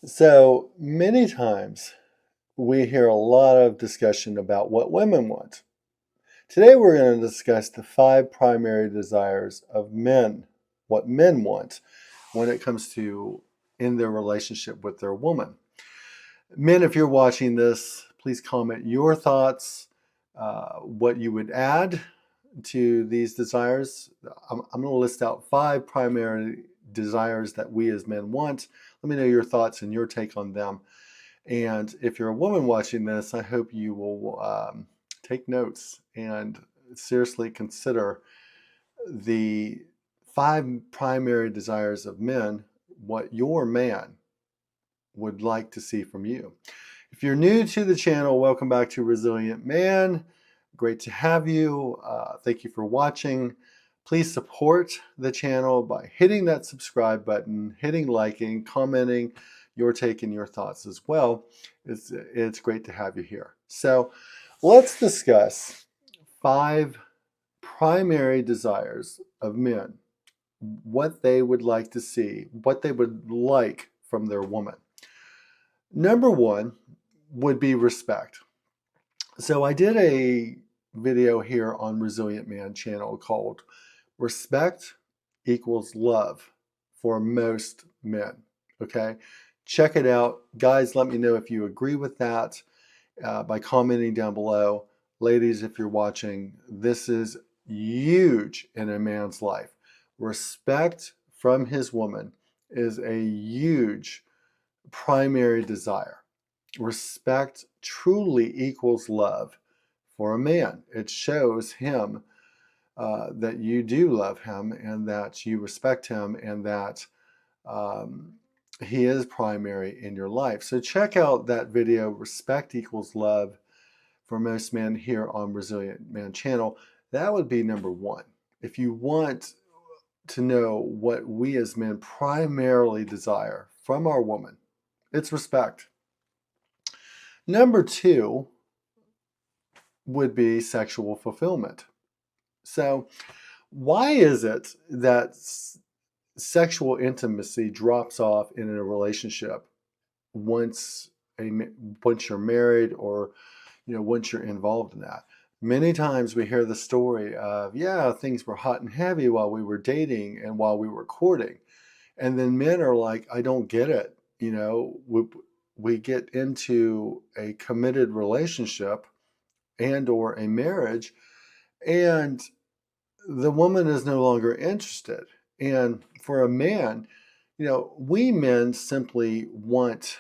So many times we hear a lot of discussion about what women want. Today we're going to discuss the five primary desires of men, what men want when it comes to in their relationship with their woman. Men, if you're watching this, please comment your thoughts, what you would add to these desires. I'm going to list out five primary desires that we as men want. Let me know your thoughts and your take on them. And if you're a woman watching this, I hope you will take notes and seriously consider the five primary desires of men, what your man would like to see from you. If you're new to the channel, welcome back to Resilient Man. Great to have you. Thank you for watching. Please support the channel by hitting that subscribe button, hitting liking, commenting your take and your thoughts as well. It's great to have you here. So let's discuss five primary desires of men, what they would like to see, what they would like from their woman. Number one would be respect. So I did a video here on Resilient Man channel called Respect Equals Love for Most Men. Okay, check it out. Guys, let me know if you agree with that by commenting down below. Ladies, if you're watching, this is huge in a man's life. Respect from his woman is a huge primary desire. Respect truly equals love for a man. It shows him that you do love him and that you respect him and that he is primary in your life. So check out that video, Respect Equals Love for Most Men, here on Resilient Man channel. That would be number one. If you want to know what we as men primarily desire from our woman, it's respect. Number two would be sexual fulfillment. So why is it that sexual intimacy drops off in a relationship once you're married, or once you're involved in that? Many times we hear the story of, yeah, things were hot and heavy while we were dating and while we were courting. And then men are like, I don't get it. We get into a committed relationship and or a marriage, and the woman is no longer interested. And for a man, we men simply want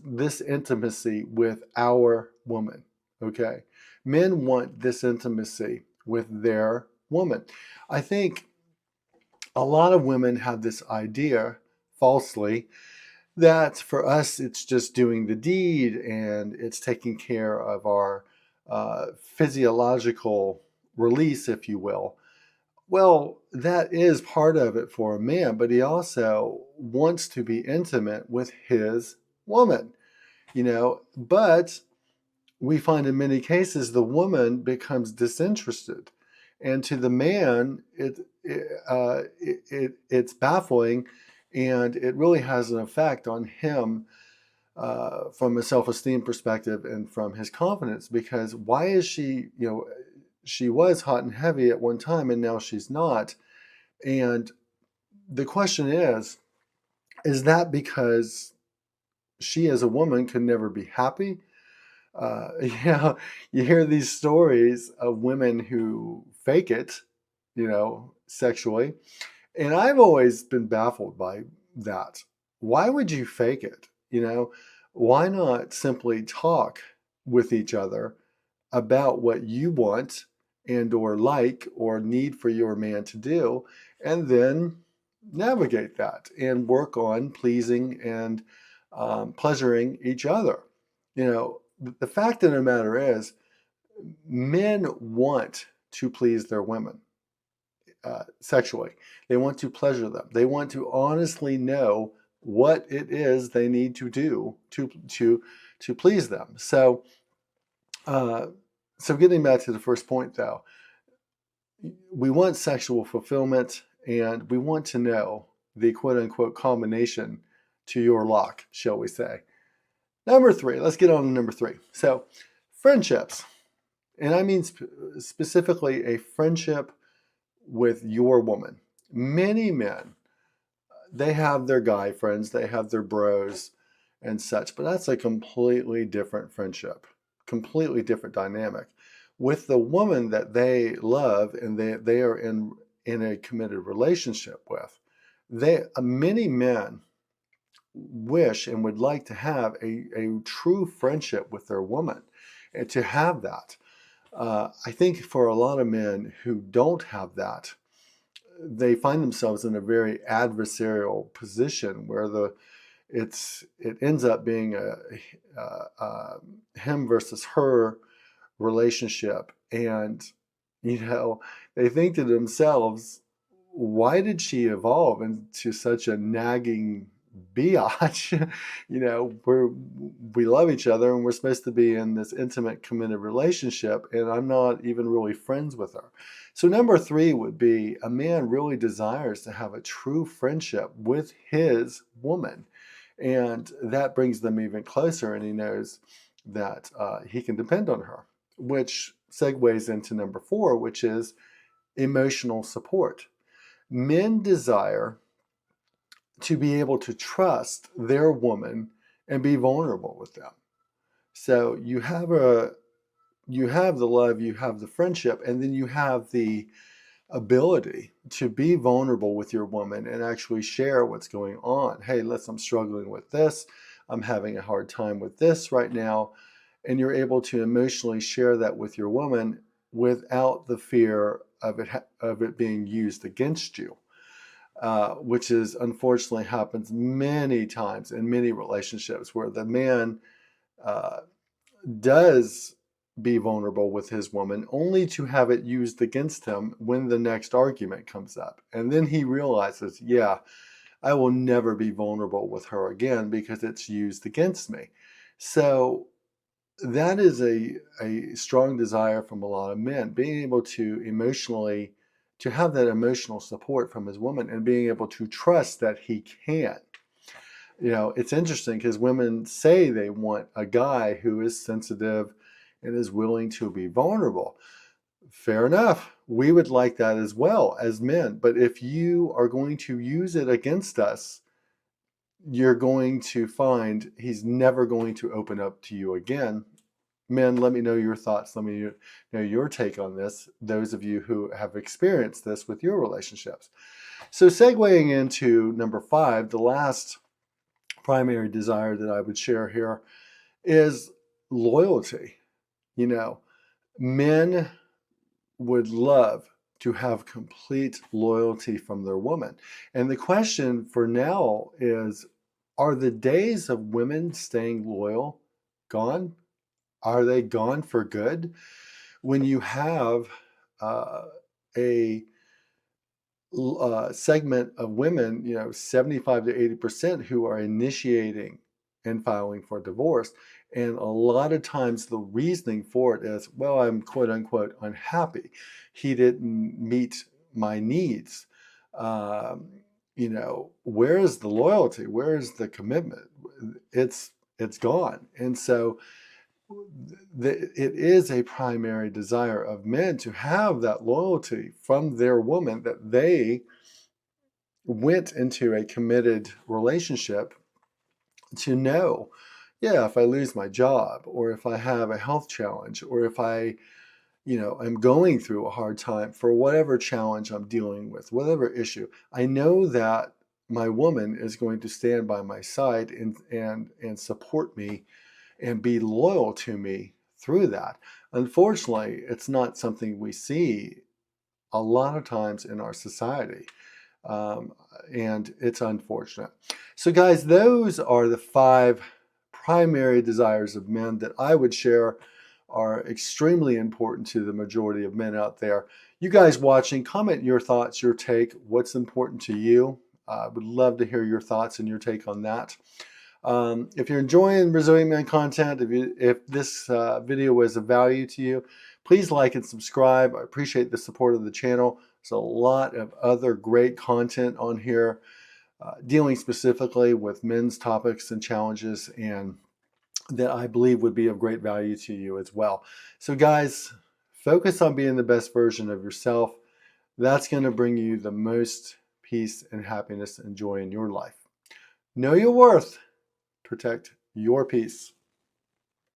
this intimacy with our woman. Okay, men want this intimacy with their woman. I think a lot of women have this idea falsely that for us it's just doing the deed and it's taking care of our physiological release, if you will. Well, that is part of it for a man, but he also wants to be intimate with his woman, but we find in many cases the woman becomes disinterested, and to the man it's baffling, and it really has an effect on him from a self-esteem perspective and from his confidence, because why is she, she was hot and heavy at one time and now she's not. And the question is that because she as a woman could never be happy? You hear these stories of women who fake it, sexually. And I've always been baffled by that. Why would you fake it? Why not simply talk with each other about what you want and or like or need for your man to do, and then navigate that and work on pleasing and pleasuring each other. The fact of the matter is, men want to please their women sexually. They want to pleasure them. They want to honestly know what it is they need to do to please them. So getting back to the first point, though, we want sexual fulfillment, and we want to know the quote-unquote combination to your lock, shall we say. Number three, let's get on to number three. So, friendships. And I mean specifically a friendship with your woman. Many men, they have their guy friends, they have their bros and such, but that's a completely different friendship, completely different dynamic. With the woman that they love and they are in a committed relationship with, many men wish and would like to have a true friendship with their woman, and to have that. I think for a lot of men who don't have that, they find themselves in a very adversarial position where it ends up being a him versus her relationship, and they think to themselves, why did she evolve into such a nagging biatch? We love each other and we're supposed to be in this intimate, committed relationship, and I'm not even really friends with her. So number three would be a man really desires to have a true friendship with his woman, and that brings them even closer, and he knows that he can depend on her, which segues into number four, which is emotional support. Men desire to be able to trust their woman and be vulnerable with them. So you have the love, you have the friendship, and then you have the ability to be vulnerable with your woman and actually share what's going on. Hey, listen, I'm struggling with this. I'm having a hard time with this right now. And you're able to emotionally share that with your woman without the fear of it being used against you. Which is unfortunately happens many times in many relationships where the man does be vulnerable with his woman only to have it used against him when the next argument comes up. And then he realizes, yeah, I will never be vulnerable with her again because it's used against me. So that is a strong desire from a lot of men, being able to have that emotional support from his woman and being able to trust that he can. It's interesting because women say they want a guy who is sensitive and is willing to be vulnerable. Fair enough. We would like that as well as men. But if you are going to use it against us, you're going to find he's never going to open up to you again. Men, let me know your thoughts. Let me know your take on this, those of you who have experienced this with your relationships. So segueing into number five, the last primary desire that I would share here is loyalty. Men would love to have complete loyalty from their woman. And the question for now is, are the days of women staying loyal gone? Are they gone for good? When you have a segment of women, 75 to 80% who are initiating and filing for divorce. And a lot of times the reasoning for it is, well, I'm quote unquote unhappy. He didn't meet my needs. Where is the loyalty? Where is the commitment? It's gone. And so it is a primary desire of men to have that loyalty from their woman, that they went into a committed relationship to know, yeah, if I lose my job, or if I have a health challenge, or if I am going through a hard time for whatever challenge I'm dealing with, whatever issue, I know that my woman is going to stand by my side and support me and be loyal to me through that. Unfortunately, it's not something we see a lot of times in our society. And it's unfortunate. So guys, those are the five primary desires of men that I would share are extremely important to the majority of men out there. You guys watching, comment your thoughts, your take, what's important to you. I would love to hear your thoughts and your take on that. If you're enjoying Resilient Man content, if this video was of value to you, please like and subscribe. I appreciate the support of the channel. There's a lot of other great content on here dealing specifically with men's topics and challenges, and that I believe would be of great value to you as well. So guys, focus on being the best version of yourself. That's going to bring you the most peace and happiness and joy in your life. Know your worth. Protect your peace.